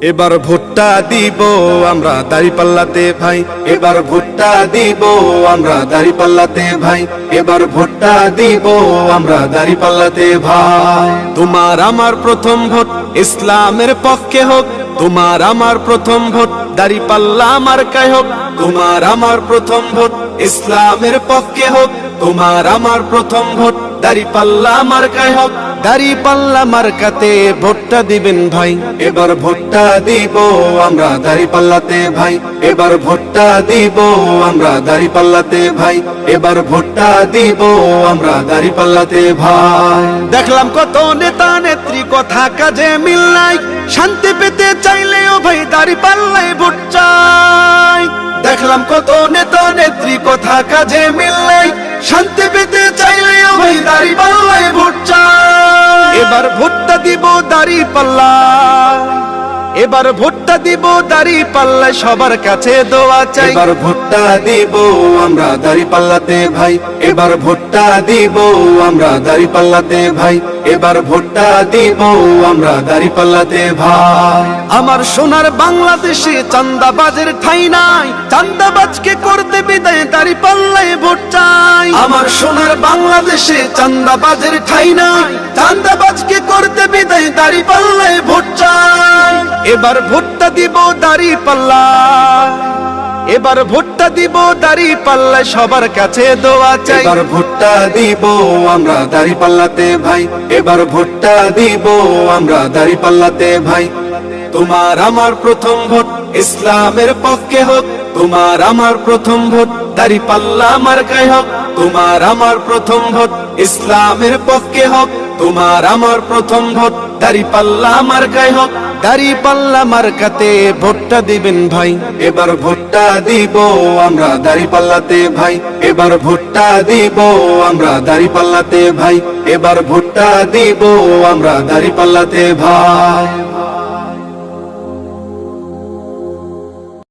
এবার ভোটটা দিব আমরা দাঁড়িপাল্লাতে ভাই, এবার ভোটটা দিব আমরা দাঁড়িপাল্লাতে ভাই, এবার ভোটটা দিব আমরা দাঁড়িপাল্লাতে ভাই। তোমার আমার প্রথম ভোট ইসলামের পক্ষে হোক, তোমার আমার প্রথম ভোট দাঁড়িপাল্লা মার্কায় হোক, তোমার আমার প্রথম ভোট ইসলামের পক্ষে হোক, তোমার আমার প্রথম ভোট দাঁড়িপাল্লা মার্কায় হোক। দাঁড়িপাল্লা মার্কাতে ভোটটা দিবেন ভাই, এবার ভোটটা দিব আমরা দাঁড়িপাল্লাতে ভাই, এবার ভোটটা দিব আমরা দাঁড়িপাল্লাতে ভাই, এবার ভোটটা দিব আমরা দাঁড়িপাল্লাতে ভাই। দেখলাম কত নেতা নেত্রী কথা কাজে মিল নাই, শান্তি পেতে চাইলেও ভাই দাঁড়িপাল্লায় ভোট চাই। দেখলাম কত নেতা নেত্রী কথা কাজে মিল নাই, শান্তি পেতে চাইলেও ভাই দাঁড়িপাল্লায় ভোট চাই। এবার ভোটটা দিব দাঁড়িপাল্লা, এবার ভোটটা দিব দাঁড়িপাল্লায় সবার কাছে দোয়া চাই। এবার ভোটটা দিব আমরা দাঁড়িপাল্লাতে ভাই, এবার ভোটটা দিব আমরা দাঁড়িপাল্লাতে ভাই, এবার ভোটটা দিব আমরা দাঁড়িপাল্লাতে ভাই। আমার সোনার বাংলাদেশে চাঁদাবাজের ঠাঁই নাই, চাঁদাবাজকে করতে বিদায় দাঁড়িপাল্লায় ভোট চাই। আমার সোনার বাংলাদেশে চাঁদাবাজের ঠাঁই নাই, চাঁদাবাজকে করতে বিদায় দাঁড়িপাল্লায় ভোট চাই। এবার ভোটটা দিব দাঁড়িপাল্লা, এবার ভোটটা দিব দাঁড়িপাল্লায় সবার কাছে দোয়া চাই। এবার ভোটটা দিব আমরা দাঁড়িপাল্লাতে ভাই, এবার ভোটটা দিব আমরা দাঁড়িপাল্লাতে ভাই। তোমার আমার প্রথম ভোট ইসলামের পক্ষে হোক, তোমার আমার প্রথম ভোট দাঁড়িপাল্লা মার্কায় হোক, তোমার আমার প্রথম ভোট ইসলামের পক্ষে হোক, তোমার আমার প্রথম ভোট দাঁড়িপাল্লা মার্কায় হোক। দাঁড়িপাল্লা মার্কাতে ভোটটা দিবেন ভাই, এবার ভোটটা দিব আমরা দাঁড়িপাল্লাতে ভাই, এবার ভোটটা দিব আমরা দাঁড়িপাল্লাতে ভাই, এবার ভোটটা দিব আমরা দাঁড়িপাল্লাতে ভাই।